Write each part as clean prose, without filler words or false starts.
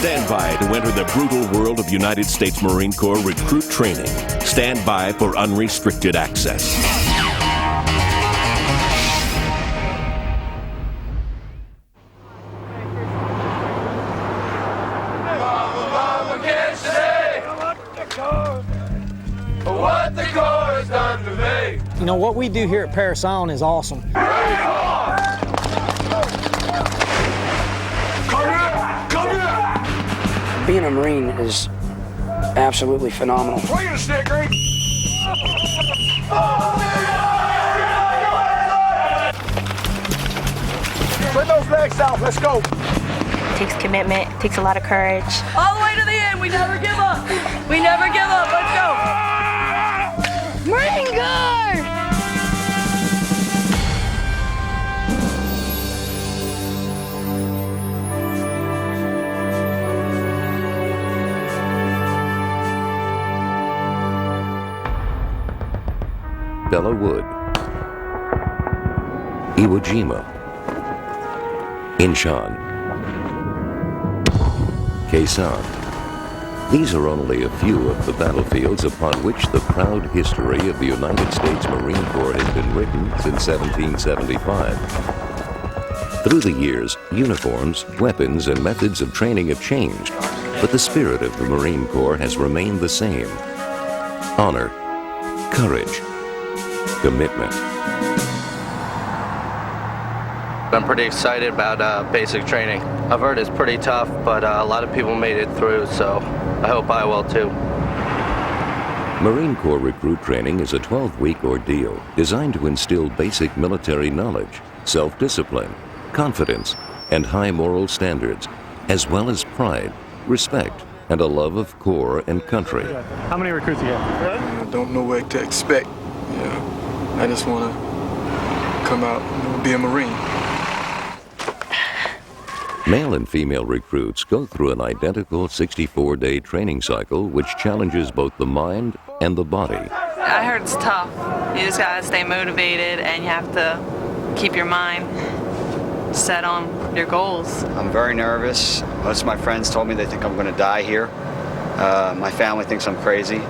Stand by to enter the brutal world of United States Marine Corps recruit training. Stand by for unrestricted access. What the Corps has done to me. You know, what we do here at Parris Island is awesome. Come here! Being a Marine is absolutely phenomenal. Wait a second! Put those legs out, let's go. It takes commitment, it takes a lot of courage. All the way to the end, we never give up. We never give up, let's go. Marine Corps! Bella Wood, Iwo Jima, Incheon, Khe Sanh. These are only a few of the battlefields upon which the proud history of the United States Marine Corps has been written since 1775. Through the years, uniforms, weapons, and methods of training have changed, but the spirit of the Marine Corps has remained the same. Honor, courage, commitment. I'm pretty excited about basic training. I've heard it's pretty tough, but a lot of people made it through, so I hope I will too. Marine Corps recruit training is a 12-week ordeal designed to instill basic military knowledge, self-discipline, confidence, and high moral standards, as well as pride, respect, and a love of Corps and country. How many recruits you have? I don't know what to expect. I just want to come out and be a Marine. Male and female recruits go through an identical 64-day training cycle which challenges both the mind and the body. I heard it's tough. You just gotta stay motivated and you have to keep your mind set on your goals. I'm very nervous. Most of my friends told me they think I'm gonna die here. My family thinks I'm crazy.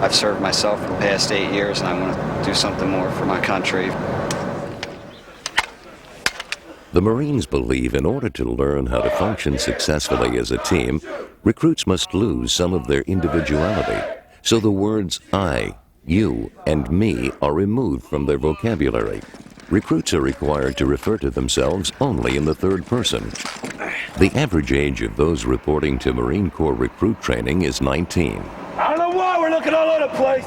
I've served myself for the past 8 years and I want to do something more for my country. The Marines believe in order to learn how to function successfully as a team, recruits must lose some of their individuality, so the words I, you, and me are removed from their vocabulary. Recruits are required to refer to themselves only in the third person. The average age of those reporting to Marine Corps recruit training is 19. I don't know why we're looking all over the place.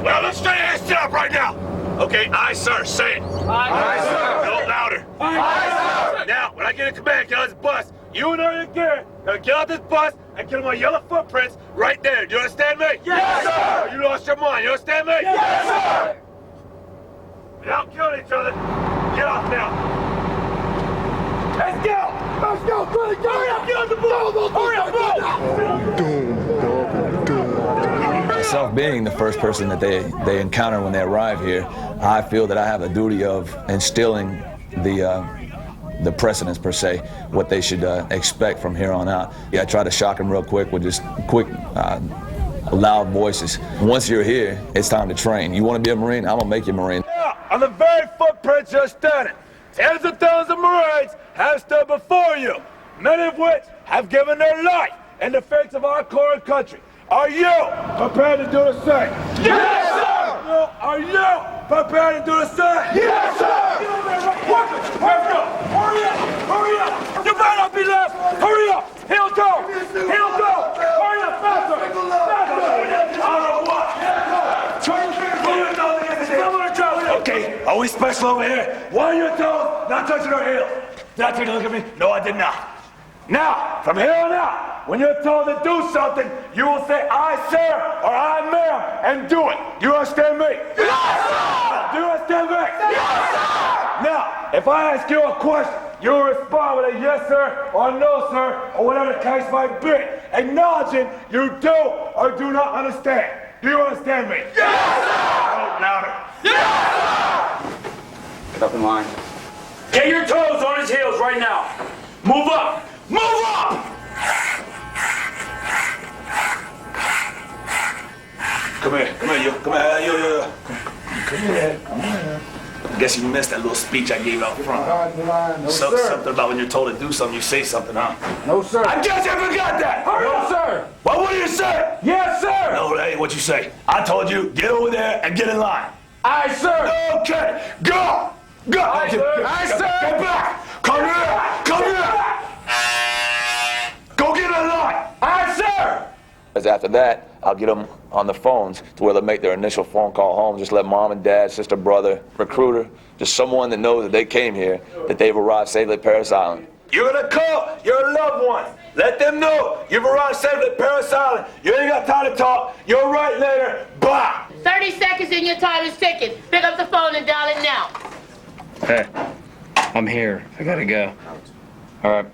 Well, let's straight ahead, sit up right now. Okay, aye, sir, say it. Aye, sir. A little louder. Aye, sir. Now, when I get a command, get on this bus. You and your gear, now get out this bus and get on my yellow footprints right there. Do you understand me? Yes, sir. You lost your mind. You understand me? Yes, sir. Without killing each other, get off now. Let's go. Let's go. Hurry up, get on the bus. Hurry up, Myself being the first person that they encounter when they arrive here, I feel that I have a duty of instilling the precedents per se, what they should expect from here on out. Yeah, I try to shock them real quick with just quick, loud voices. Once you're here, it's time to train. You want to be a Marine? I'm gonna make you a Marine. Yeah, on the very footprints you're standing, tens of thousands of Marines have stood before you, many of which have given their life in defense of our Corps and country. Are you prepared to do the same? Yes, sir! Are you prepared to do the same? Yes, sir! Get over there, right? Let's go! Hurry up! Hurry up! You better not be left! Hurry up! He'll go! He'll go! Hurry up, faster! Faster! Okay, are we special over here? Why are your toes not touching our heels? Did I take a look at me? No, I did not. Now, from here on out, when you're told to do something, you will say, I, sir, or I, ma'am, and do it. Do you understand me? Yes, sir! Do you understand me? Yes, sir! Now, if I ask you a question, you will respond with a yes, sir, or no, sir, or whatever the case might be, acknowledging you do or do not understand. Do you understand me? Yes, sir! Oh, louder. Yes, sir! Get up in line. Get your toes on his heels right now. Move up. Move up! Come here, you. Come here, yo. Come here. I guess you missed that little speech I gave out front. No, sir. Something about when you're told to do something, you say something, huh? No, sir. I guess you forgot that! No, sir. Well, what do you say? Yes, sir. No, that ain't what you say. I told you, get over there and get in line. Aye, sir. Okay, go! Go! Aye, sir. Aye, sir. Get back! Come here! Go get in line! Aye, sir. As after that, I'll get them on the phones to where they'll make their initial phone call home. Just let mom and dad, sister, brother, recruiter, just someone that knows that they came here, that they've arrived safely at Parris Island. You're gonna call your loved ones. Let them know you've arrived safely at Parris Island. You ain't got time to talk. You're right later. Bye. 30 seconds and your time is ticking. Pick up the phone and dial it now. Hey, I'm here. I gotta go. All right.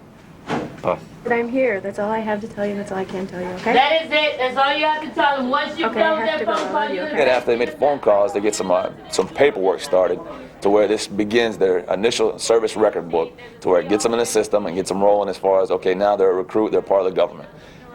Bye. But I'm here. That's all I have to tell you. That's all I can tell you, okay? That is it. That's all you have to tell them. Once you're done with that phone call, you're And after they make the phone calls, they get some paperwork started to where this begins their initial service record book, to where it gets them in the system and gets them rolling as far as, okay, now they're a recruit, they're part of the government.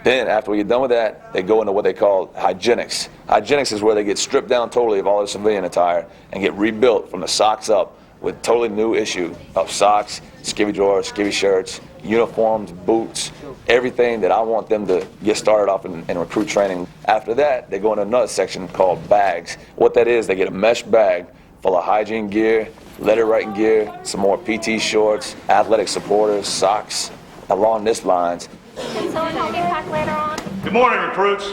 Then after we get done with that, they go into what they call hygienics. Hygienics is where they get stripped down totally of all their civilian attire and get rebuilt from the socks up with totally new issue of socks, skivvy drawers, skivvy shirts, uniforms, boots, everything that I want them to get started off in recruit training. After that, they go into another section called bags. What that is, they get a mesh bag full of hygiene gear, letter writing gear, some more PT shorts, athletic supporters, socks, along this lines. Can someone help me pack later on? Good morning, recruits.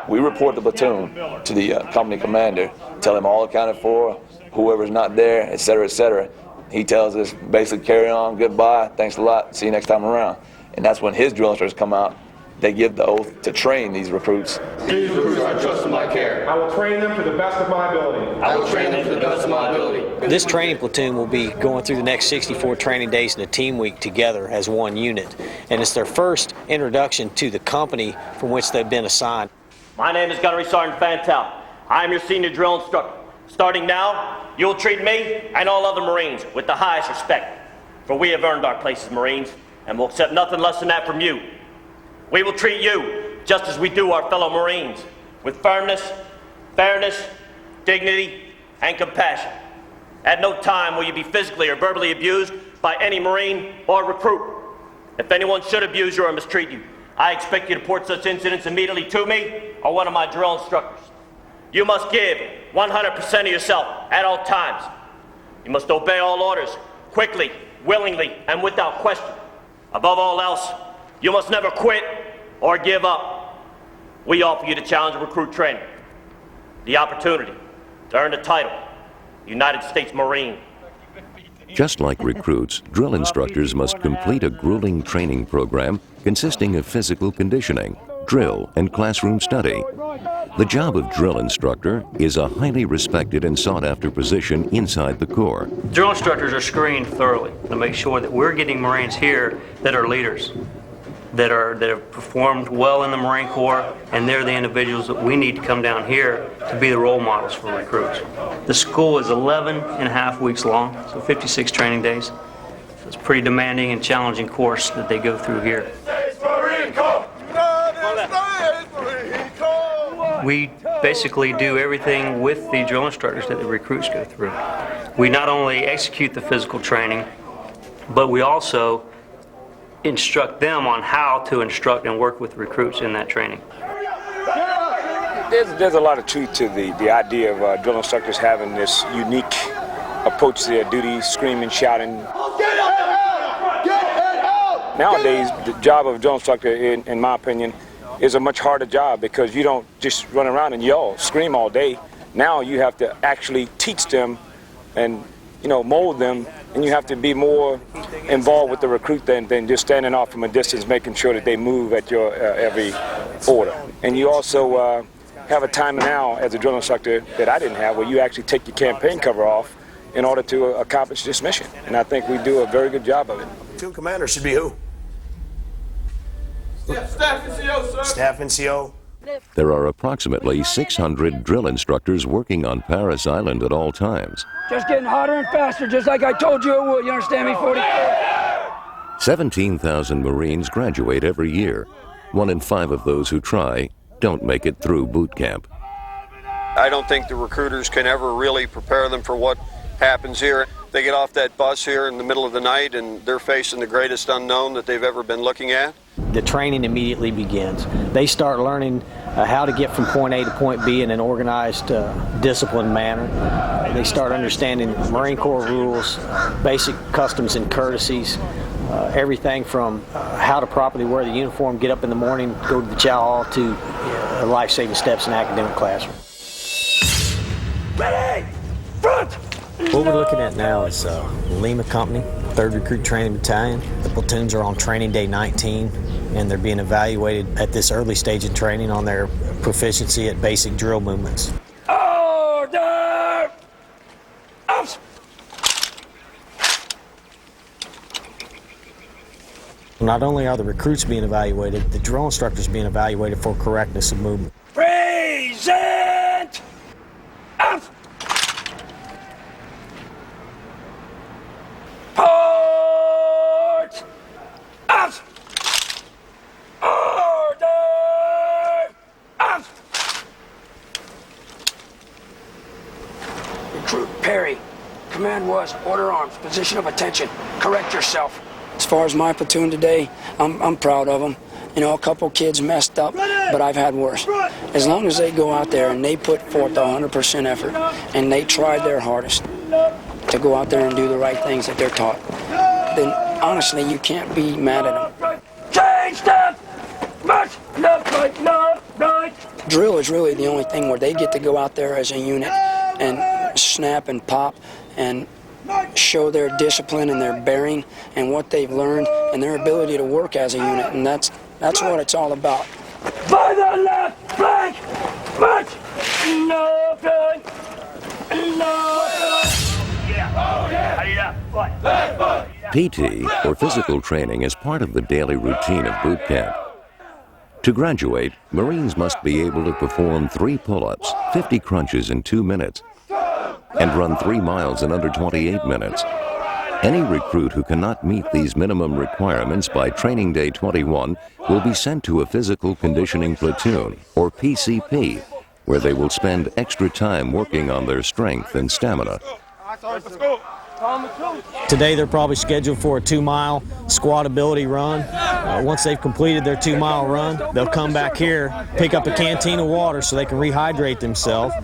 We report the platoon to the company commander, tell him all accounted for, whoever's not there, et cetera, et cetera. He tells us basically carry on, goodbye, thanks a lot, see you next time around. And that's when his drill instructors come out. They give the oath to train these recruits. These recruits are trusted in my care. I will train them to the best of my ability. I will train them to the best of my ability. This training platoon will be going through the next 64 training days in a team week together as one unit. And it's their first introduction to the company from which they've been assigned. My name is Gunnery Sergeant Fantel. I am your senior drill instructor. Starting now, you will treat me and all other Marines with the highest respect, for we have earned our place as Marines, and will accept nothing less than that from you. We will treat you just as we do our fellow Marines, with firmness, fairness, dignity, and compassion. At no time will you be physically or verbally abused by any Marine or recruit. If anyone should abuse you or mistreat you, I expect you to report such incidents immediately to me or one of my drill instructors. You must give 100% of yourself at all times. You must obey all orders, quickly, willingly, and without question. Above all else, you must never quit or give up. We offer you the challenge of recruit training, the opportunity to earn the title, United States Marine. Just like recruits, drill instructors must complete a grueling training program consisting of physical conditioning, drill, and classroom study. The job of drill instructor is a highly respected and sought-after position inside the Corps. Drill instructors are screened thoroughly to make sure that we're getting Marines here that are leaders, that have performed well in the Marine Corps, and they're the individuals that we need to come down here to be the role models for recruits. The school is 11 and a half weeks long, so 56 training days. So it's a pretty demanding and challenging course that they go through here. We basically do everything with the drill instructors that the recruits go through. We not only execute the physical training, but we also instruct them on how to instruct and work with recruits in that training. There's a lot of truth to the idea of drill instructors having this unique approach to their duties, screaming, shouting. Nowadays, the job of a drill instructor, in my opinion, is a much harder job because you don't just run around and yell, scream all day. Now you have to actually teach them and mold them, and you have to be more involved with the recruit than just standing off from a distance making sure that they move at your every order. And you also have a time now as a drill instructor that I didn't have, where you actually take your campaign cover off in order to accomplish this mission. And I think we do a very good job of it. Platoon commander should be who? Staff NCO, sir. Staff NCO. There are approximately 600 drill instructors working on Parris Island at all times. Just getting hotter and faster, just like I told you it would. You understand me, 44? 17,000 Marines graduate every year. 1 in 5 of those who try don't make it through boot camp. I don't think the recruiters can ever really prepare them for what happens here. They get off that bus here in the middle of the night and they're facing the greatest unknown that they've ever been looking at. The training immediately begins. They start learning how to get from point A to point B in an organized, disciplined manner. They start understanding Marine Corps rules, basic customs and courtesies, everything from how to properly wear the uniform, get up in the morning, go to the chow hall, to life-saving steps in academic classroom. Ready! Front! What we're looking at now is Lima Company, 3rd Recruit Training Battalion. The platoons are on training day 19, and they're being evaluated at this early stage of training on their proficiency at basic drill movements. Order! Up! Not only are the recruits being evaluated, the drill instructors being evaluated for correctness of movement. Present! Up! Port! Up! Order! Up! Recruit Perry. Command was order arms, position of attention. Correct yourself. As far as my platoon today, I'm proud of them. You know, a couple kids messed up, but I've had worse. As long as they go out there and they put forth 100% effort and they tried their hardest to go out there and do the right things that they're taught, then honestly, you can't be mad at them. Change step! March! Left, right, left, right! Drill is really the only thing where they get to go out there as a unit and snap and pop and show their discipline and their bearing and what they've learned and their ability to work as a unit, and that's what it's all about. By the left flank! March! No flank! No flank! PT, or physical training, is part of the daily routine of boot camp. To graduate, Marines must be able to perform 3 pull-ups, 50 crunches in 2 minutes, and run 3 miles in under 28 minutes. Any recruit who cannot meet these minimum requirements by training day 21 will be sent to a physical conditioning platoon, or PCP, where they will spend extra time working on their strength and stamina. Today they're probably scheduled for a 2-mile squat ability run. Once they've completed their 2-mile run, they'll come back here, pick up a canteen of water so they can rehydrate themselves,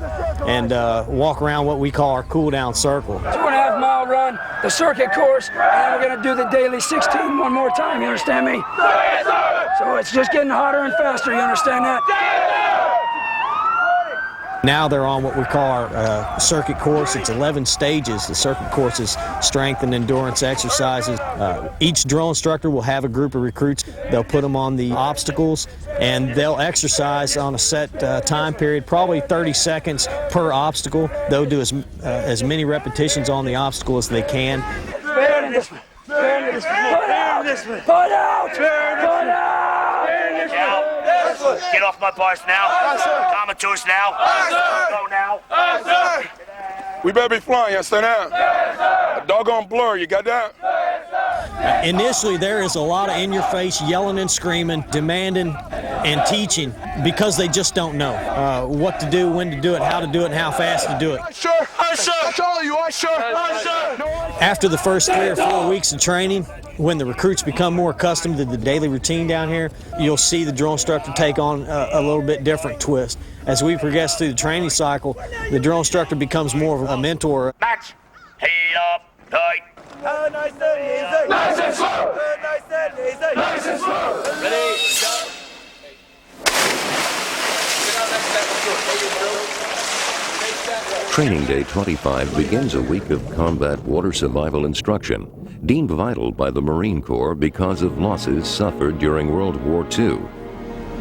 and walk around what we call our cool-down circle. 2.5-mile run, the circuit course, and then we're going to do the daily 16 one more time, you understand me? So it's just getting hotter and faster, you understand that? Now they're on what we call our circuit course. It's 11 stages. The circuit course is strength and endurance exercises. Each drill instructor will have a group of recruits. They'll put them on the obstacles, and they'll exercise on a set time period, probably 30 seconds per obstacle. They'll do as many repetitions on the obstacle as they can. Put out! Put out! Put out! Get off my bars now. Comatose now. Go now. We better be flying, you understand that? A doggone blur, you got that? Initially, there is a lot of in-your-face yelling and screaming, demanding and teaching, because they just don't know what to do, when to do it, how to do it, and how fast to do it. Sure, that's all you are, sure. After the first 3 or 4 weeks of training, when the recruits become more accustomed to the daily routine down here, you'll see the drill instructor take on a little bit different twist. As we progress through the training cycle, the drill instructor becomes more of a mentor. Match. Heat up. Tight. Nice and easy. Nice and slow. Nice and easy. Nice and slow. Ready, go. Training Day 25 begins a week of combat water survival instruction, deemed vital by the Marine Corps because of losses suffered during World War II.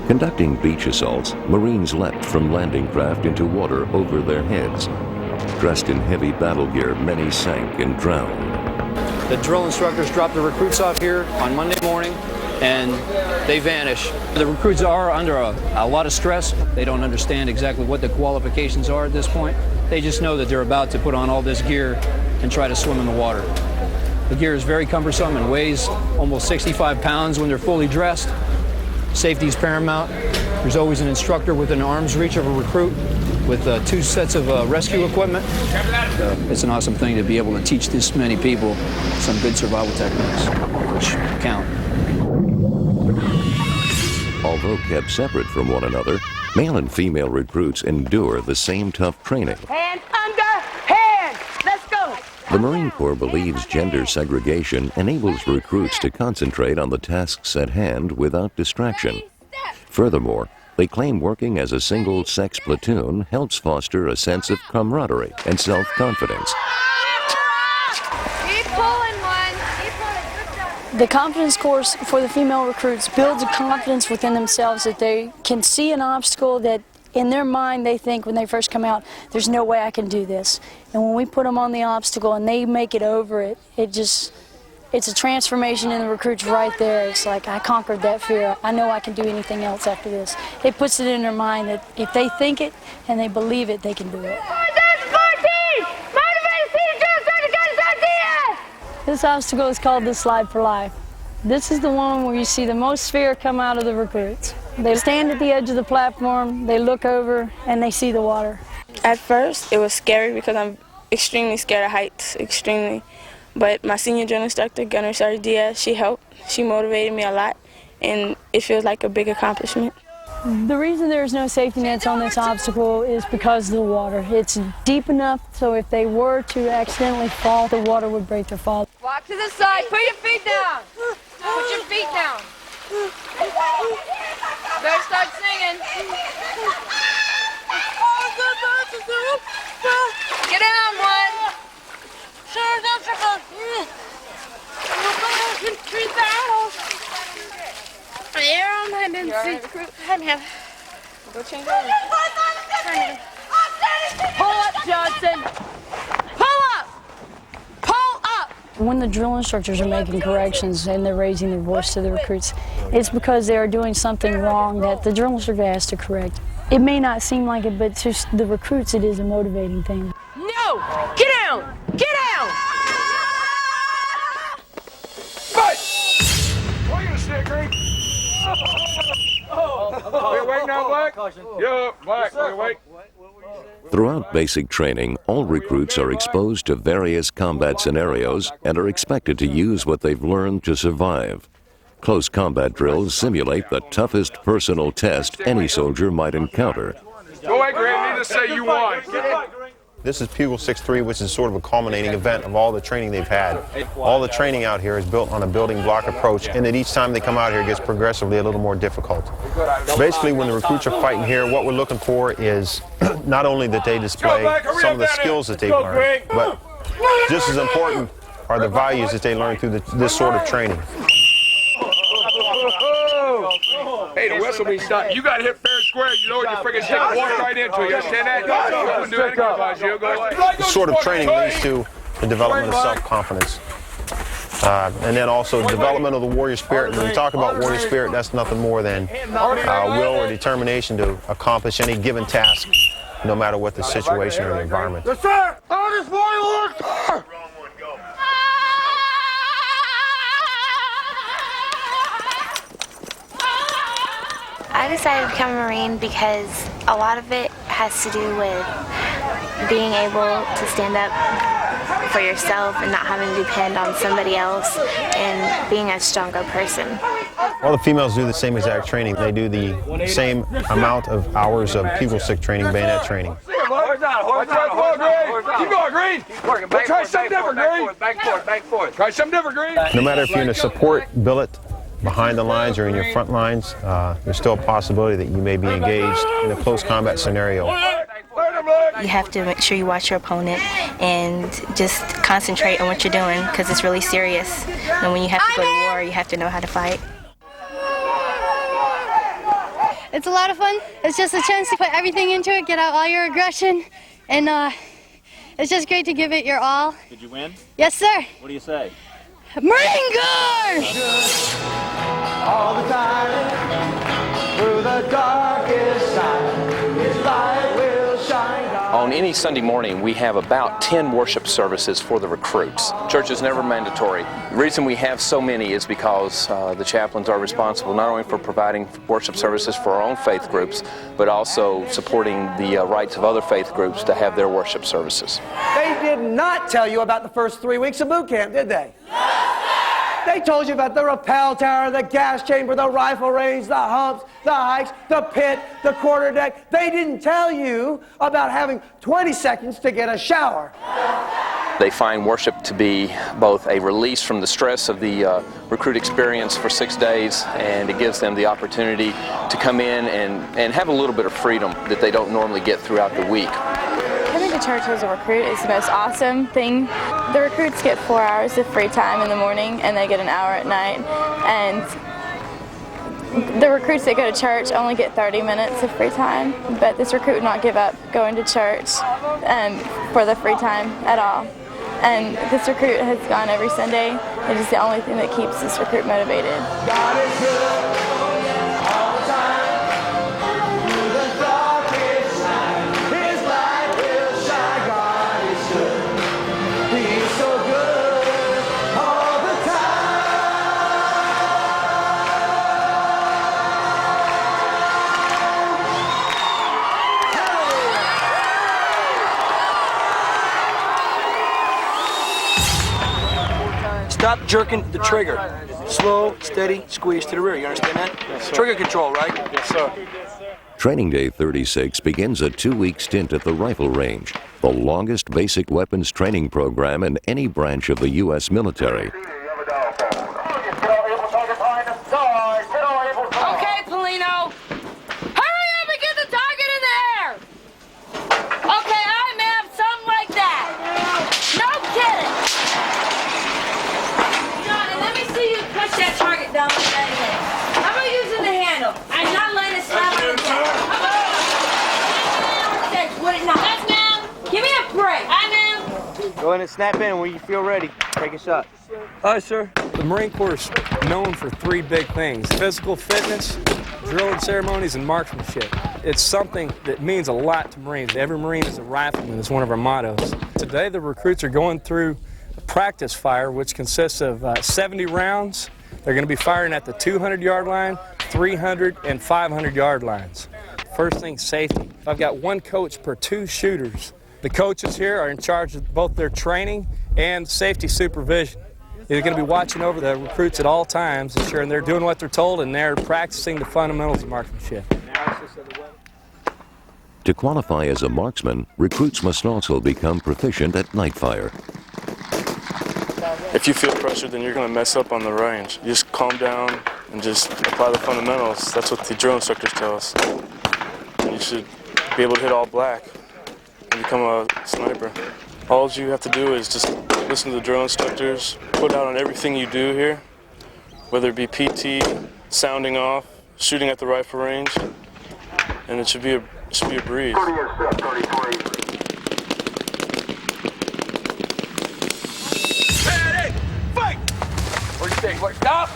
Conducting beach assaults, Marines leapt from landing craft into water over their heads. Dressed in heavy battle gear, many sank and drowned. The drill instructors drop the recruits off here on Monday morning, and they vanish. The recruits are under a lot of stress. They don't understand exactly what the qualifications are at this point. They just know that they're about to put on all this gear and try to swim in the water. The gear is very cumbersome and weighs almost 65 pounds when they're fully dressed. Safety is paramount. There's always an instructor within arm's reach of a recruit with 2 sets of rescue equipment. It's an awesome thing to be able to teach this many people some good survival techniques, which count. Although kept separate from one another, male and female recruits endure the same tough training. Hand under hand. Let's go. The Marine Corps believes gender segregation enables recruits to concentrate on the tasks at hand without distraction. Furthermore, they claim working as a single-sex platoon helps foster a sense of camaraderie and self-confidence. Keep pulling one. The confidence course for the female recruits builds a confidence within themselves that they can see an obstacle that in their mind they think when they first come out, there's no way I can do this. And when we put them on the obstacle and they make it over it, it's a transformation in the recruits right there. It's like, I conquered that fear. I know I can do anything else after this. It puts it in their mind that if they think it and they believe it, they can do it. This obstacle is called the Slide for Life. This is the one where you see the most fear come out of the recruits. They stand at the edge of the platform, they look over, and they see the water. At first, it was scary because I'm extremely scared of heights, extremely. But my senior drill instructor, Gunner Sergeant Diaz, she helped. She motivated me a lot, and it feels like a big accomplishment. The reason there's no safety nets on this obstacle is because of the water. It's deep enough so if they were to accidentally fall, the water would break their fall. Walk to the side. Put your feet down. Put your feet down. Better start singing. Get down, one. Go change over. Pull up, Johnson. Pull up. Pull up. When the drill instructors are making corrections and they're raising their voice to the recruits, it's because they are doing something wrong that the drill instructor has to correct. It may not seem like it, but to the recruits it is a motivating thing. No! Get down! Get down! Fight! Why are you gonna stay, Green? Are you awake now, Black? Yeah, Black, are you awake? Throughout basic training, all recruits are exposed to various combat scenarios and are expected to use what they've learned to survive. Close combat drills simulate the toughest personal test any soldier might encounter. Go ahead, Graham. Need to say you won. This is Pugil 6-3, which is sort of a culminating event of all the training they've had. All the training out here is built on a building block approach, and that each time they come out here, it gets progressively a little more difficult. Basically, when the recruits are fighting here, what we're looking for is not only that they display some of the skills that they've learned, but just as important are the values that they learn through this sort of training. Hey, the whistle means stop. You got hit fair and square. You know, you freaking stick and walk right into it. You understand that? You do anything about you. Go away. This sort of training leads to the development of self-confidence. And then also development of the warrior spirit. When we talk about warrior spirit, that's nothing more than will or determination to accomplish any given task, no matter what the situation or the environment. Yes, sir! On this warrior, sir! I decided to become a Marine because a lot of it has to do with being able to stand up for yourself and not having to depend on somebody else and being a stronger person. All the females do the same exact training. They do the same amount of hours of Pugil 6 training, bayonet training. Keep going, Green. Try something different, Green. Back forth. Try something different, Green. No matter if you're in a support billet behind the lines or in your front lines, there's still a possibility that you may be engaged in a close combat scenario. You have to make sure you watch your opponent and just concentrate on what you're doing because it's really serious. And when you have to go to war, you have to know how to fight. It's a lot of fun. It's just a chance to put everything into it, get out all your aggression, and it's just great to give it your all. Did you win? Yes, sir. What do you say? Marine Corps! All the time, through the darkest night, His light will shine. All On any Sunday morning, we have about 10 worship services for the recruits. Church is never mandatory. The reason we have so many is because the chaplains are responsible not only for providing worship services for our own faith groups, but also supporting the rights of other faith groups to have their worship services. They did not tell you about the first 3 weeks of boot camp, did they? They told you about the rappel tower, the gas chamber, the rifle range, the humps, the hikes, the pit, the quarterdeck. They didn't tell you about having 20 seconds to get a shower. They find worship to be both a release from the stress of the recruit experience for 6 days, and it gives them the opportunity to come in and have a little bit of freedom that they don't normally get throughout the week. Coming to church as a recruit is the most awesome thing. The recruits get 4 hours of free time in the morning and they get an hour at night. And the recruits that go to church only get 30 minutes of free time, but this recruit would not give up going to church for the free time at all. And this recruit has gone every Sunday. It is the only thing that keeps this recruit motivated. God is good all the time. Through the darkest night, His light will shine. God is good. He's so good all the time. Stop jerking the trigger. Slow, steady, squeeze to the rear. You understand that? Yes, sir. Trigger control, right? Yes, sir. Training Day 36 begins a 2-week stint at the rifle range, the longest basic weapons training program in any branch of the U.S. military. Okay, Polino. Hurry up and get the target in the air. Okay, I ma'am, something like that. No kidding. And let me see you push that target down with that hand. How about using the handle? I'm not letting it slap on the ground. Yes, ma'am. Give me a break. Hi, ma'am. Go ahead and snap in when you feel ready. Take a shot. Hi, sir. The Marine Corps is known for 3 big things: physical fitness, drilling ceremonies, and marksmanship. It's something that means a lot to Marines. Every Marine is a rifleman. It's one of our mottos. Today, the recruits are going through a practice fire, which consists of 70 rounds. They're going to be firing at the 200-yard line, 300, and 500-yard lines. First thing, safety. I've got 1 coach per 2 shooters. The coaches here are in charge of both their training and safety supervision. They're going to be watching over the recruits at all times, ensuring they're doing what they're told and they're practicing the fundamentals of marksmanship. To qualify as a marksman, recruits must also become proficient at night fire. If you feel pressure, then you're going to mess up on the range. You just calm down and just apply the fundamentals. That's what the drill instructors tell us. And you should be able to hit all black and become a sniper. All you have to do is just listen to the drill instructors, put out on everything you do here, whether it be PT, sounding off, shooting at the rifle range, and it should be a breeze. Ready, fight! Where'd you take? What? Stop!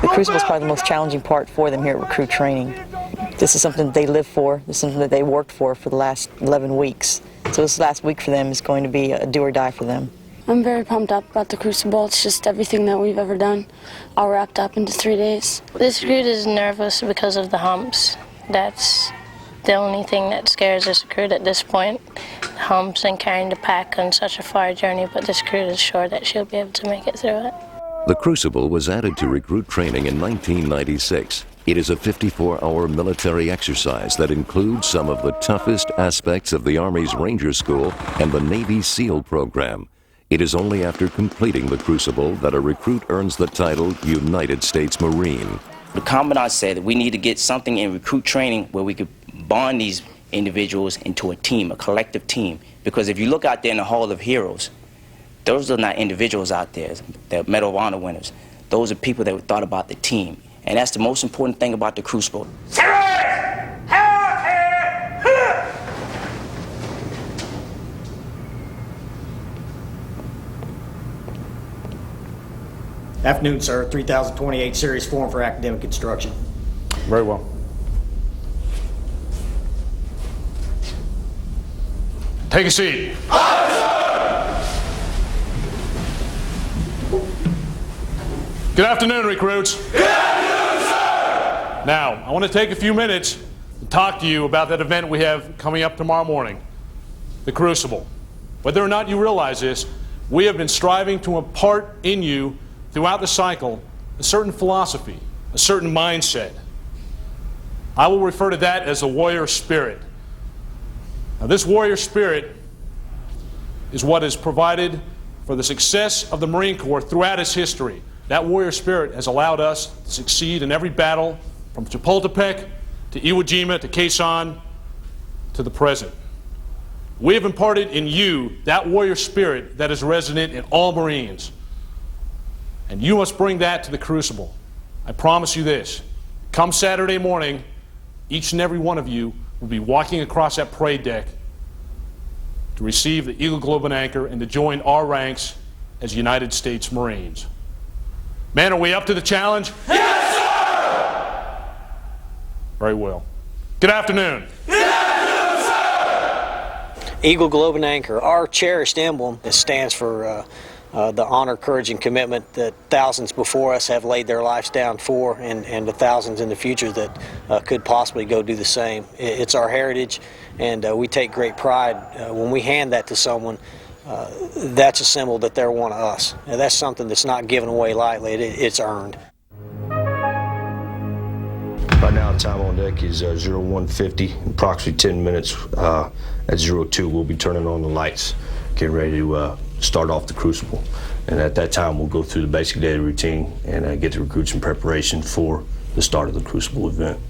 The Crucible is probably the most challenging part for them here at recruit training. This is something that they live for. This is something that they worked for the last 11 weeks. So this last week for them is going to be a do or die for them. I'm very pumped up about the Crucible. It's just everything that we've ever done, all wrapped up into 3 days. This recruit is nervous because of the humps. That's the only thing that scares this recruit at this point. The humps and carrying the pack on such a far journey, but this recruit is sure that she'll be able to make it through it. The Crucible was added to recruit training in 1996. It is a 54-hour military exercise that includes some of the toughest aspects of the Army's Ranger School and the Navy SEAL program. It is only after completing the Crucible that a recruit earns the title United States Marine. The Commandant said that we need to get something in recruit training where we could bond these individuals into a team, a collective team. Because if you look out there in the Hall of Heroes, those are not individuals out there, they're Medal of Honor winners. Those are people that thought about the team. And that's the most important thing about the Crucible. Afternoon, sir. 3028 Series Form for Academic Instruction. Very well. Take a seat. Good afternoon, recruits. Good afternoon, sir! Now, I want to take a few minutes to talk to you about that event we have coming up tomorrow morning, the Crucible. Whether or not you realize this, we have been striving to impart in you throughout the cycle a certain philosophy, a certain mindset. I will refer to that as a warrior spirit. Now, this warrior spirit is what has provided for the success of the Marine Corps throughout its history. That warrior spirit has allowed us to succeed in every battle, from Chapultepec to Iwo Jima to Quezon to the present. We have imparted in you that warrior spirit that is resident in all Marines. And you must bring that to the Crucible. I promise you this. Come Saturday morning, each and every one of you will be walking across that parade deck to receive the Eagle Globe and Anchor and to join our ranks as United States Marines. Man, are we up to the challenge? Yes, sir! Very well. Good afternoon. Good afternoon, sir! Eagle Globe and Anchor, our cherished emblem, it stands for the honor, courage, and commitment that thousands before us have laid their lives down for, and the thousands in the future that could possibly go do the same. It's our heritage, and we take great pride when we hand that to someone. That's a symbol that they're one of us. And that's something that's not given away lightly. It's earned. Right now, time on deck is 0150. In approximately 10 minutes at 02, we'll be turning on the lights, getting ready to start off the Crucible. And at that time, we'll go through the basic daily routine and get the recruits in preparation for the start of the Crucible event.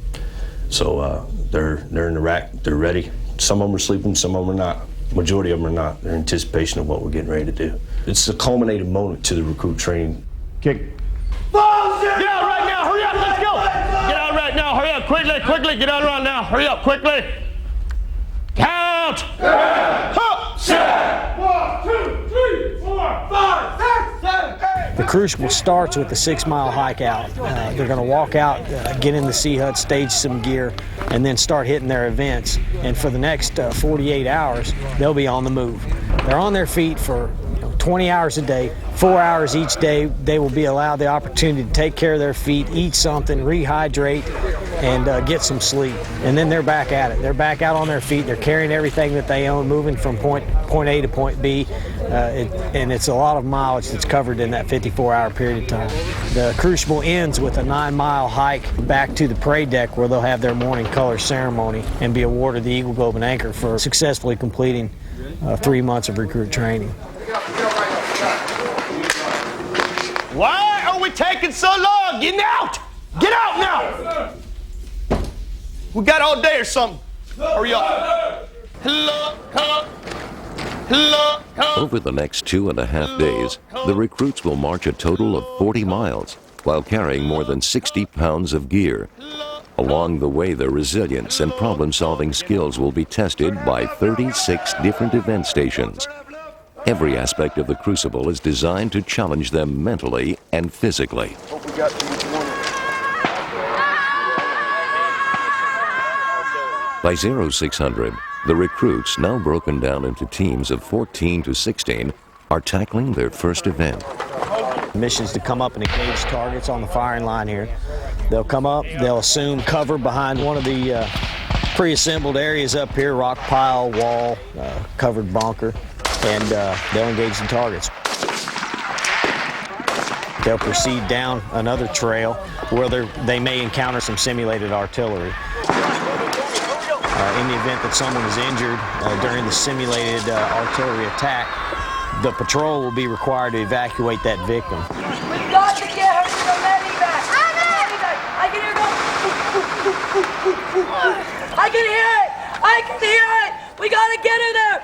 So they're in the rack, they're ready. Some of them are sleeping, some of them are not. Majority of them are not. They're in anticipation of what we're getting ready to do. It's a culminating moment to the recruit training. Kick. Get out right now, hurry up, let's go! Get out right now, hurry up, quickly, get out right now, hurry up, quickly! Count! 1, 2, 3, 4, 5, 6, 7, 8. The Crucible starts with the 6-mile hike out. They're going to walk out, get in the sea hut, stage some gear, and then start hitting their events. And for the next 48 hours, they'll be on the move. They're on their feet for 20 hours a day, 4 hours each day. They will be allowed the opportunity to take care of their feet, eat something, rehydrate, and get some sleep. And then they're back at it. They're back out on their feet. They're carrying everything that they own, moving from point A to point B. And it's a lot of mileage that's covered in that 54-hour period of time. The Crucible ends with a 9-mile hike back to the parade deck where they'll have their morning color ceremony and be awarded the Eagle Globe and Anchor for successfully completing 3 months of recruit training. Why are we taking so long? Get out! Get out now! We got all day or something. Hurry up. Over the next 2.5 days, the recruits will march a total of 40 miles while carrying more than 60 pounds of gear. Along the way, their resilience and problem-solving skills will be tested by 36 different event stations. Every aspect of the Crucible is designed to challenge them mentally and physically. By 0600, the recruits, now broken down into teams of 14 to 16, are tackling their first event. The mission is to come up and engage targets on the firing line here. They'll come up, they'll assume cover behind one of the pre-assembled areas up here, rock pile, wall, covered bunker, and they'll engage the targets. They'll proceed down another trail where they may encounter some simulated artillery. In the event that someone is injured during the simulated artillery attack, the patrol will be required to evacuate that victim. We've got to get her to the medevac! I can hear I can hear it! I can hear it! We gotta get her there!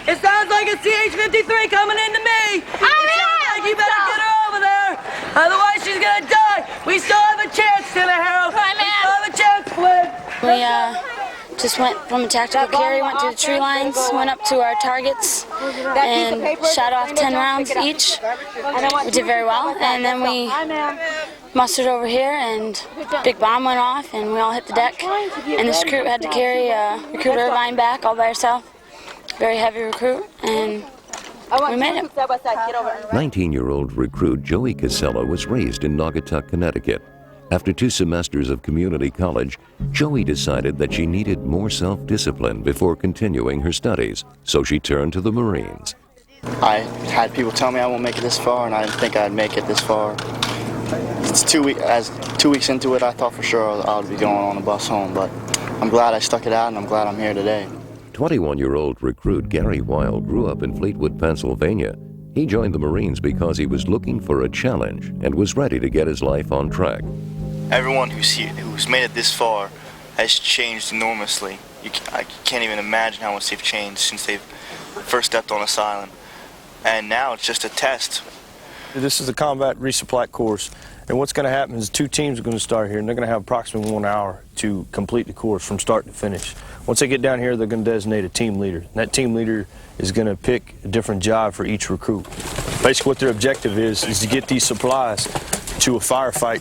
It sounds like a CH-53 coming into me! It sounds like you better get her over there! Otherwise she's gonna die! We still have a chance, Senator Harold! We still have a chance, Flynn! We just went from a tactical carry, went to the tree lines, went up to our targets, and shot off 10 rounds each. We did very well, and then we mustered over here, and big bomb went off, and we all hit the deck. And this recruit had to carry recruit Irvine back all by herself. Very heavy recruit, and we made it. 19-year-old recruit Joey Casella was raised in Naugatuck, Connecticut. After 2 semesters of community college, Joey decided that she needed more self-discipline before continuing her studies, so she turned to the Marines. I had people tell me I won't make it this far, and I didn't think I'd make it this far. It's 2 weeks into it, I thought for sure I would be going on a bus home, but I'm glad I stuck it out, and I'm glad I'm here today. 21-year-old recruit Gary Weil grew up in Fleetwood, Pennsylvania. He joined the Marines because he was looking for a challenge and was ready to get his life on track. Everyone who's made it this far has changed enormously. I can't even imagine how much they've changed since they've first stepped on this island. And now it's just a test. This is a combat resupply course, and what's going to happen is 2 teams are going to start here, and they're going to have approximately 1 hour to complete the course from start to finish. Once they get down here, they're going to designate a team leader. And that team leader is going to pick a different job for each recruit. Basically what their objective is to get these supplies to a firefight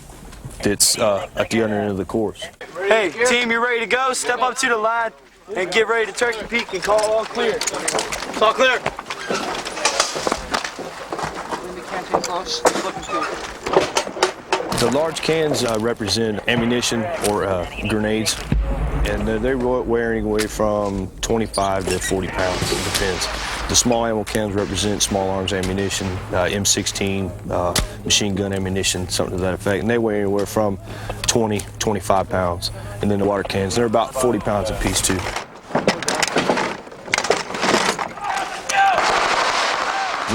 that's at the other end of the course. Hey, team, you ready to go? Step up to the line and get ready to turkey peek and call all clear. It's all clear. The large cans represent ammunition or grenades, and they weigh anywhere from 25 to 40 pounds, it depends. The small ammo cans represent small arms ammunition, M16, machine gun ammunition, something to that effect, and they weigh anywhere from 20, 25 pounds. And then the water cans, they're about 40 pounds a piece too.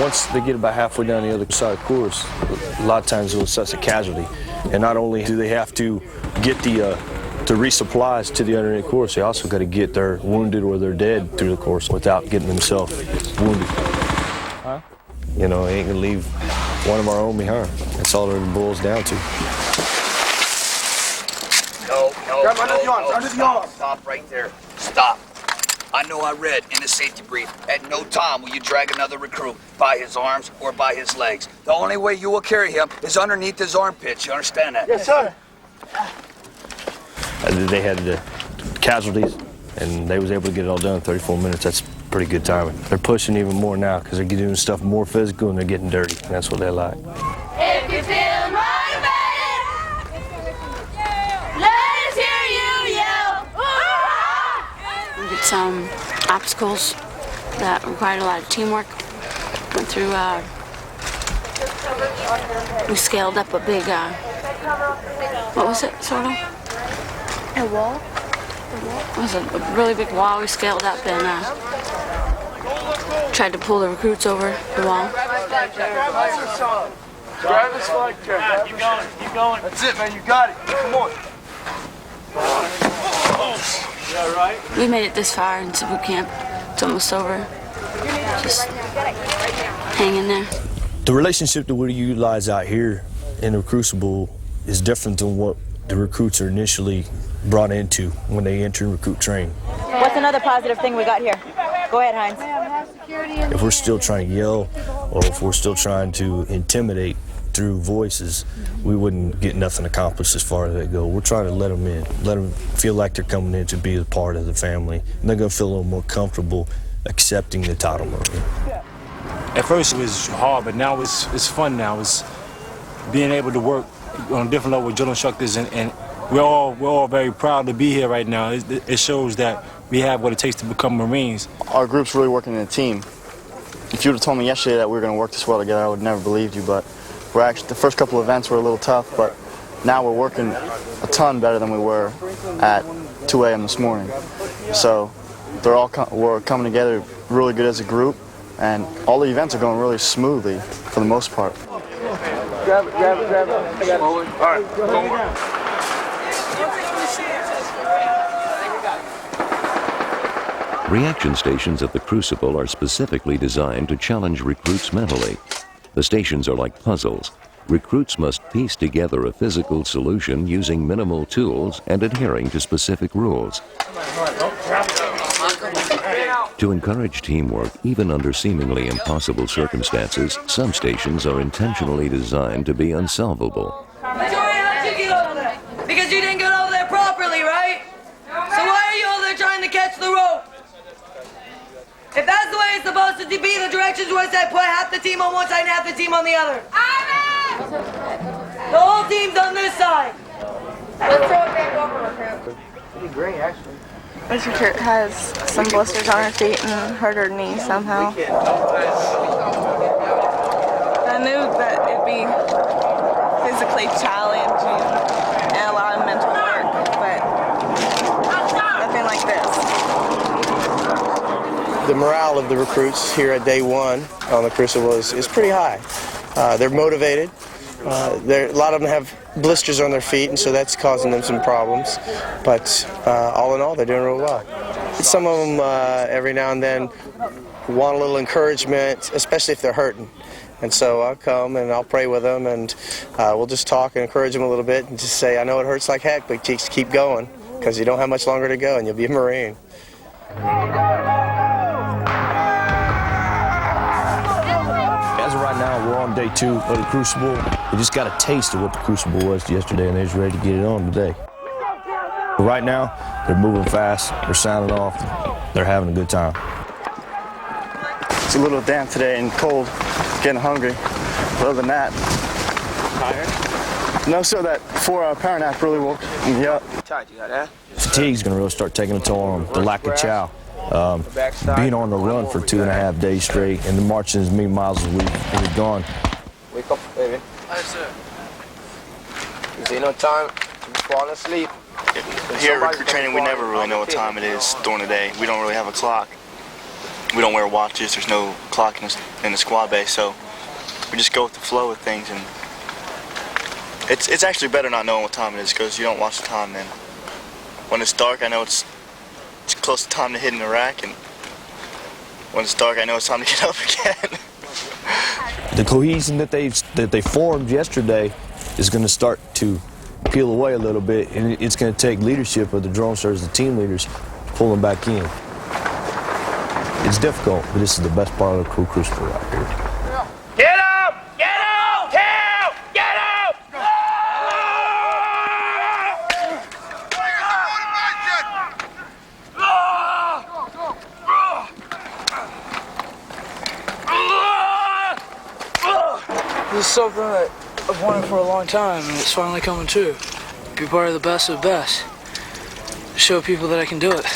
Once they get about halfway down the other side of the course, a lot of times they'll assess a casualty. And not only do they have to get the resupplies to the other end of the course, they also got to get their wounded or they're dead through the course without getting themselves wounded. Huh? You know, they ain't gonna leave one of our own behind. That's all it boils down to. No. Under the arms. Stop right there. Stop. I know I read in the safety brief, at no time will you drag another recruit by his arms or by his legs. The only way you will carry him is underneath his armpits. You understand that? Yes, sir. They had the casualties, and they was able to get it all done in 34 minutes. That's pretty good timing. They're pushing even more now because they're doing stuff more physical and they're getting dirty. And that's what they like. If you feel motivated, let us hear you yell. We did some obstacles that required a lot of teamwork. Went through, we scaled up a big, what was it, sort of? A wall? It was a really big wall we scaled up and tried to pull the recruits over the wall. Driver's flag check. Keep going. That's it, man. You got it. Come on. You all right? We made it this far into boot camp. It's almost over. Just hang in there. The relationship that we utilize out here in the Crucible is different than what the recruits are initially brought into when they enter recruit training. What's another positive thing we got here? Go ahead, Heinz. If we're still trying to yell or if we're still trying to intimidate through voices, we wouldn't get nothing accomplished as far as they go. We're trying to let them in, let them feel like they're coming in to be a part of the family. And they're going to feel a little more comfortable accepting the title Marine. At first it was hard, but now it's fun now. It's being able to work on a different level with drill instructors, and we're all very proud to be here right now. It shows that we have what it takes to become Marines. Our group's really working in a team. If you would have told me yesterday that we were going to work this well together, I would have never believed you, but the first couple of events were a little tough, but now we're working a ton better than we were at 2 a.m. this morning. So we're coming together really good as a group, and all the events are going really smoothly for the most part. Grab it. All right, forward. Reaction stations at the Crucible are specifically designed to challenge recruits mentally. The stations are like puzzles. recruits must piece together a physical solution using minimal tools and adhering to specific rules. To encourage teamwork, even under seemingly impossible circumstances, some stations are intentionally designed to be unsolvable. Joey, how'd you get over there? Because you didn't get over there properly, right? So why are you over there trying to catch the rope? If that's the way it's supposed to be, the directions was that put half the team on one side and half the team on the other. The whole team's on this side. Let's throw it back over, recruit. Pretty great, actually. This recruit has some blisters on her feet and hurt her knee somehow. I knew that it'd be physically challenging and a lot of mental work, but nothing like this. The morale of the recruits here at day one on the Crucible is pretty high. They're motivated. A lot of them have blisters on their feet, and so that's causing them some problems. But all in all, they're doing real well. Some of them, every now and then, want a little encouragement, especially if they're hurting. And so I'll come and I'll pray with them, and we'll just talk and encourage them a little bit, and just say, I know it hurts like heck, but just keep going, because you don't have much longer to go, and you'll be a Marine. As of right now, we're on day 2 of the Crucible. We just got a taste of what the Crucible was yesterday, and they're just ready to get it on today. But right now, they're moving fast, they're sounding off, they're having a good time. It's a little damp today and cold, getting hungry. But other than that, tired? No, so that 4-hour power nap really woke me up. Tired, you got that? Fatigue's going to really start taking a toll on them, the lack of chow. Being on the run for 2.5 days straight and marching as many miles as we've gone. Wake up, baby. Hi, sir. Is there no time to fall asleep? Here at recruit training, we never really know what time it is during the day. We don't really have a clock. We don't wear watches. There's no clock in the squad base, so we just go with the flow of things. And it's actually better not knowing what time it is, because you don't watch the time then. When it's dark, I know it's close to time to hit in the rack, and when it's dark, I know it's time to get up again. The cohesion that they formed yesterday is going to start to peel away a little bit, and it's going to take leadership of the drone sergeants, the team leaders, to pull them back in. It's difficult, but this is the best part of the crew Crucible right here. Get up! Get out! Get out! This is something that I've wanted for a long time, and it's finally coming true. Be part of the best of the best. Show people that I can do it.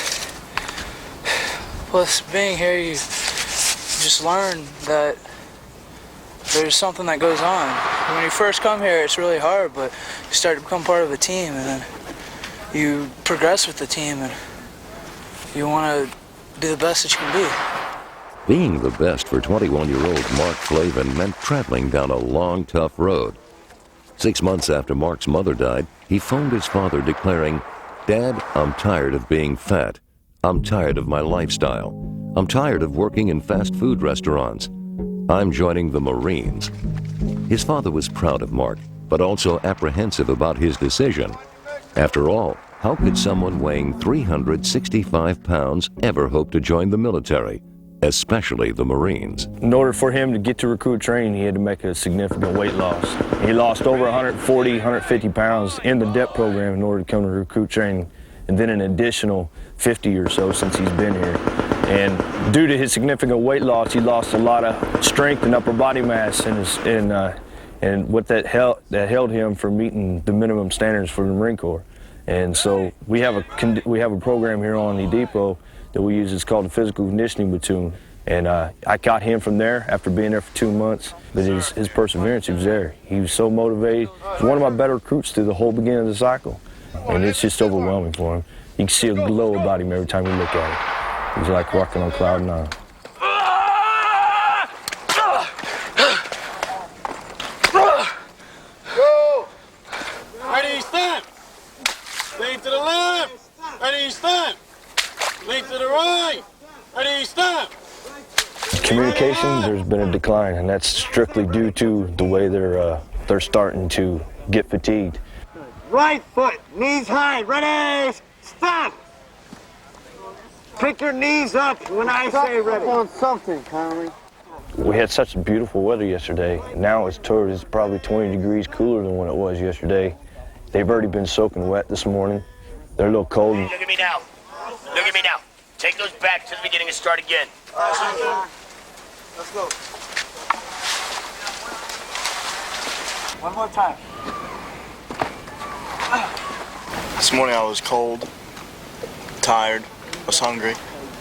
Plus, being here, you just learn that there's something that goes on. When you first come here, it's really hard, but you start to become part of a team, and then you progress with the team, and you want to be the best that you can be. Being the best for 21-year-old Mark Flavin meant traveling down a long, tough road. 6 months after Mark's mother died, he phoned his father declaring, "Dad, I'm tired of being fat. I'm tired of my lifestyle. I'm tired of working in fast food restaurants. I'm joining the Marines." His father was proud of Mark, but also apprehensive about his decision. After all, how could someone weighing 365 pounds ever hope to join the military, especially the Marines? In order for him to get to recruit training, he had to make a significant weight loss. He lost over 140, 150 pounds in the DEP program in order to come to recruit training, and then an additional 50 or so since he's been here. And due to his significant weight loss, he lost a lot of strength and upper body mass, and what that held him from meeting the minimum standards for the Marine Corps. And so we have a program here on the depot that we use. It's called the Physical Conditioning Platoon. And I got him from there after being there for 2 months. But his perseverance, he was there. He was so motivated. He's one of my better recruits through the whole beginning of the cycle. And it's just overwhelming for him. You can see a glow about him every time you look at him. He's like walking on cloud 9. Go! Ready, stand! Lean to the left! Ready, stand! Lean to the right! Ready, stand! Communication, there's been a decline, and that's strictly due to the way they're they're starting to get fatigued. Right foot, knees high, ready, stop! Pick your knees up when I say ready. On something, Conley. We had such beautiful weather yesterday. Now it's probably 20 degrees cooler than what it was yesterday. They've already been soaking wet this morning. They're a little cold. Look at me now. Look at me now. Take those back to the beginning and start again. Let's go. One more time. This morning I was cold, tired, was hungry.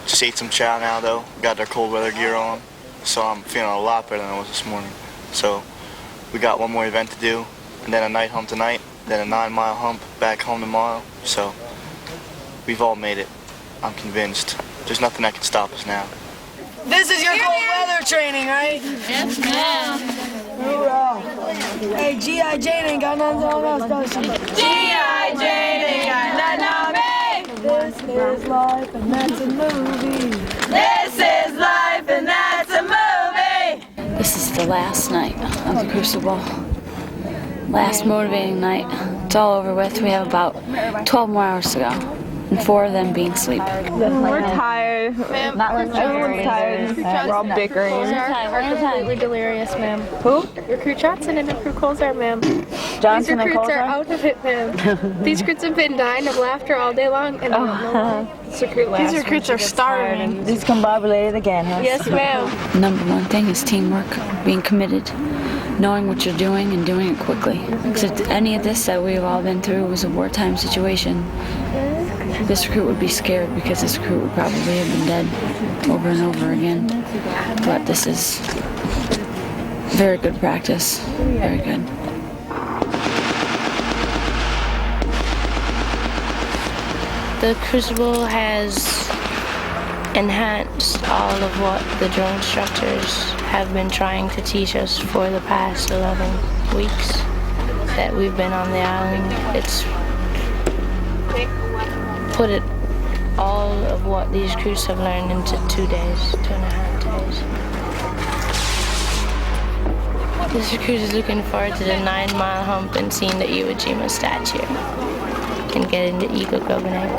Just ate some chow now though. Got their cold weather gear on. So I'm feeling a lot better than I was this morning. So we got one more event to do, and then a night hump tonight, then a 9-mile hump back home tomorrow. So we've all made it. I'm convinced. There's nothing that can stop us now. This is your cold weather training, right? Yes, ma'am. Hey, G.I. Jane ain't got nothing on us, does she? G.I. Jane ain't got nothing on me. This is life and that's a movie. This is life and that's a movie. This is the last night of the Crucible. Last motivating night. It's all over with. We have about 12 more hours to go, and 4 of them being sleep. We're tired. Everyone's tired. We're all bickering. We're completely delirious, ma'am. Who? Recruit Johnson and Recruit Colzar, ma'am. Johnson These and recruits are Colzar? out of it, ma'am. These recruits have been dying of laughter all day long, and I don't know. These recruits are starving. Discombobulated again, huh? Yes, ma'am. Number one thing is teamwork, being committed, knowing what you're doing and doing it quickly. Because if any of this that we've all been through was a wartime situation, this recruit would be scared because this recruit would probably have been dead over and over again. But this is very good practice, very good. The Crucible has enhanced all of what the drill instructors have been trying to teach us for the past 11 weeks that we've been on the island. It's put it all of what these crews have learned into 2 days, 2.5 days. This recruit is looking forward to the 9-mile hump and seeing the Iwo Jima statue and getting the Eagle Golden Egg.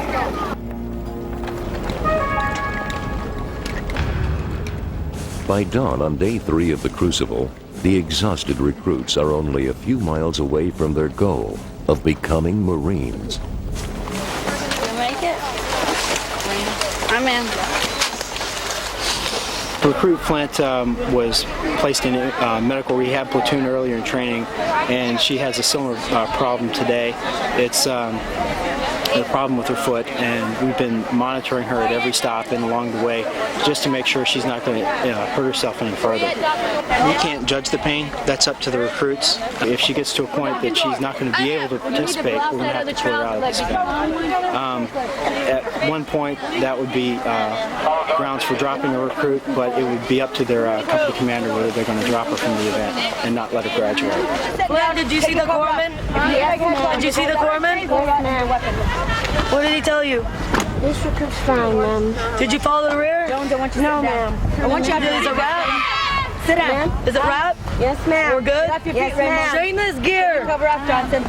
By dawn on day 3 of the Crucible, the exhausted recruits are only a few miles away from their goal of becoming Marines. You make it? I'm in. The recruit Flint was placed in a medical rehab platoon earlier in training, and she has a similar problem today. It's a problem with her foot, and we've been monitoring her at every stop and along the way just to make sure she's not going to hurt herself any further. We can't judge the pain. That's up to the recruits. If she gets to a point that she's not going to be able to participate, we're going to have to pull her out of this event. At one point, that would be grounds for dropping a recruit, but it would be up to their company commander whether they're going to drop her from the event and not let her graduate. Well, did you see the corpsman? Did you see the corpsman? What did he tell you? This recruit's fine, ma'am. Did you follow the rear? No, ma'am. I want you to do is a wrap. Sit down. Is it wrap? Yes, ma'am. We're good? Yes, ma'am. Straighten this gear. Cover up, Johnson.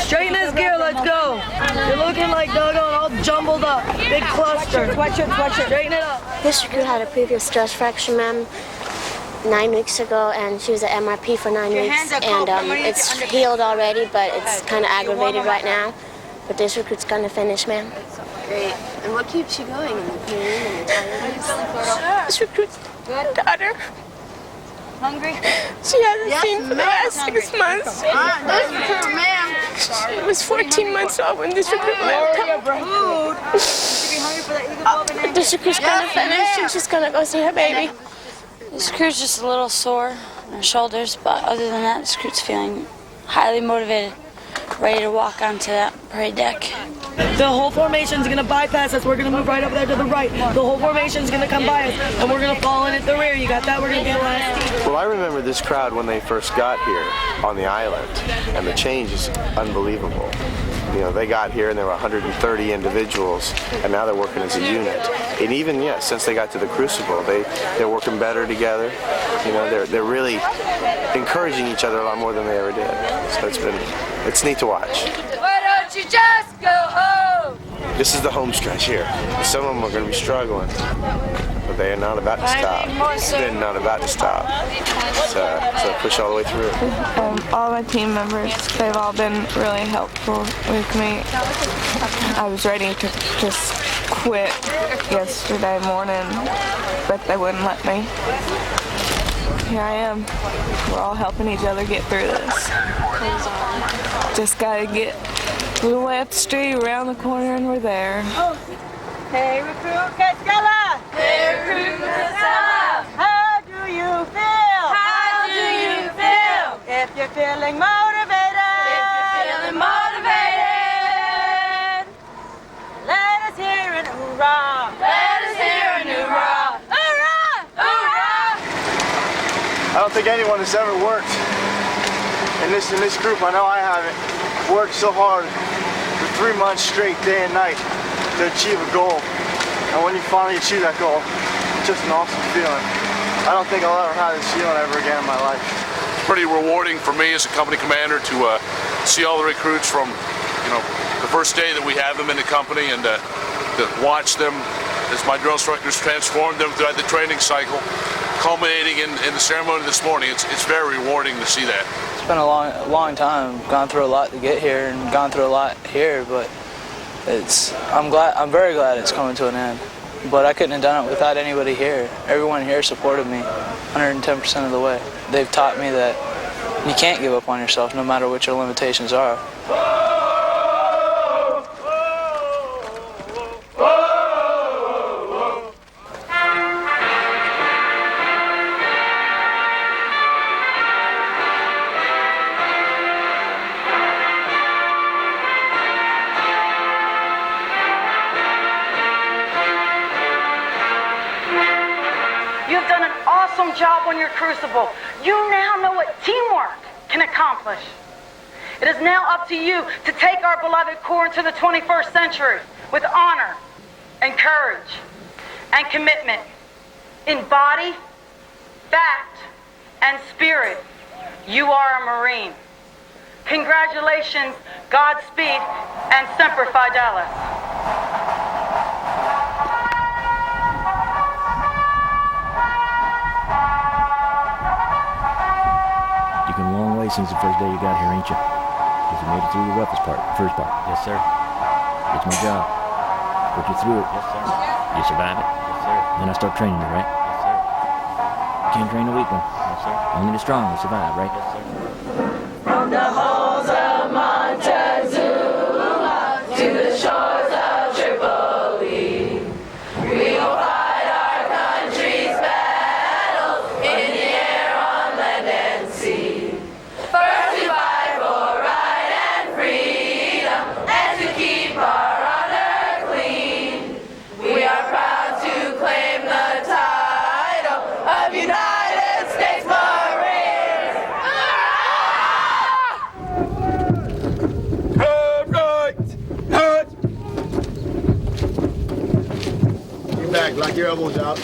Straighten this gear, let's go. You're looking like doggone all jumbled up. Big cluster. Straighten it up. This recruit had a previous stress fracture, ma'am, 9 weeks ago, and she was at MRP for 9 weeks. And it's healed already, but it's kind of aggravated right now. But this recruit's gonna finish, ma'am. Great. And what keeps you going in the pain and the tiredness? This recruit's daughter. Hungry? She hasn't seen for the last 6 months. This recruit, ma'am. She was 14 months old when this recruit left home. This recruit's gonna finish and she's gonna go see her baby. This recruit's just a little sore on her shoulders, but other than that, this recruit's feeling highly motivated, ready to walk onto that parade deck. The whole formation's gonna bypass us. We're gonna move right over there to the right. The whole formation's gonna come by us, and we're gonna fall in at the rear. You got that? We're gonna be the last team. Well, I remember this crowd when they first got here on the island, and the change is unbelievable. You know, they got here and there were 130 individuals, and now they're working as a unit. And even, since they got to the Crucible, they're working better together. You know, they're really encouraging each other a lot more than they ever did. So it's neat to watch. Why don't you just go home? This is the home stretch here. Some of them are going to be struggling, but they are not about to stop. They're not about to stop. So push all the way through. All my team members, they've all been really helpful with me. I was ready to just quit yesterday morning, but they wouldn't let me. Here I am. We're all helping each other get through this. Just gotta get a little way up the street, around the corner, and we're there. Hey, recruit Cascala! Hey, recruit Cascala! How do you feel? How do you feel? If you're feeling motivated. If you're feeling motivated. Let us hear an hoorah. Let us hear an hoorah. Hoorah! Hoorah! I don't think anyone has ever worked in this group. I know I haven't worked so hard for 3 months straight, day and night, to achieve a goal. And when you finally achieve that goal, it's just an awesome feeling. I don't think I'll ever have this feeling ever again in my life. It's pretty rewarding for me as a company commander to see all the recruits from, the first day that we have them in the company, and to watch them as my drill instructors transform them throughout the training cycle, culminating in the ceremony this morning. It's very rewarding to see that. It's been a long time. Gone through a lot to get here, and gone through a lot here, but I'm very glad it's coming to an end. But I couldn't have done it without anybody here. Everyone here supported me 110% of the way. They've taught me that you can't give up on yourself no matter what your limitations are. You've done an awesome job on your Crucible. You now know what teamwork can accomplish. It is now up to you to take our beloved Corps into the 21st century with honor and courage and commitment in body, fact, and spirit. You are a Marine. Congratulations, Godspeed, and Semper Fidelis. You come a long way since the first day you got here, ain't you? Because you made it through the roughest part, the first part. Yes, sir. It's my job. Put you through it. Yes, sir. You survive it. Yes, sir. Then I start training you, right? Yes, sir. Can't train a weak one. Yes, sir. Only the strong will survive, right? Yes, sir. From the halls of Montezuma to the shores of Tripoli, we will fight our country's battles in the air, on land and sea. First we fight for right and freedom, and to keep our honor clean. We are proud to claim the title of United States Marines. Get back, lock your elbows out.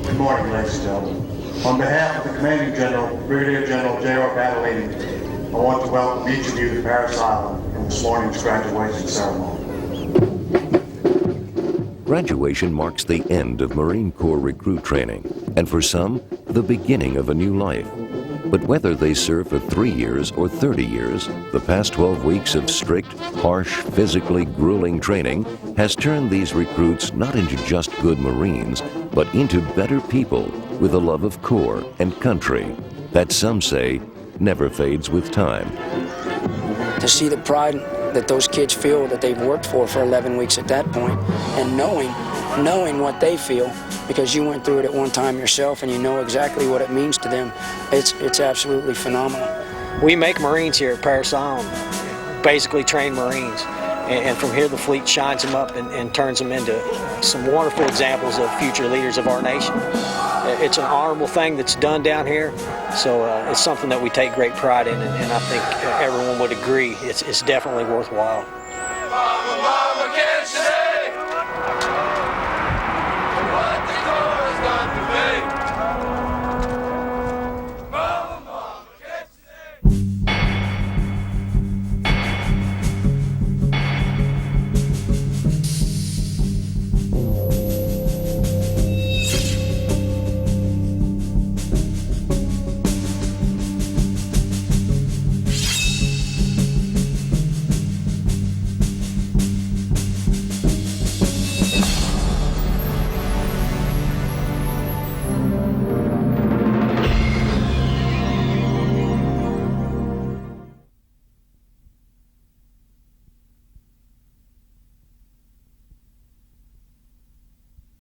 Good morning, ladies and gentlemen. On behalf of the Commanding General, Brigadier General J.R. Battellini, I want to welcome each of you to Parris Island in this morning's graduation ceremony. Graduation marks the end of Marine Corps recruit training, and for some, the beginning of a new life. But whether they serve for 3 years or 30 years, the past 12 weeks of strict, harsh, physically grueling training has turned these recruits not into just good Marines, but into better people with a love of Corps and country that some say never fades with time. To see the pride that those kids feel that they've worked for 11 weeks at that point, and knowing what they feel, because you went through it at one time yourself and you know exactly what it means to them, it's absolutely phenomenal. We make Marines here at Parris Island, basically trained Marines. and from here the fleet shines them up and turns them into some wonderful examples of future leaders of our nation. It's an honorable thing that's done down here, so it's something that we take great pride in, and I think everyone would agree it's definitely worthwhile.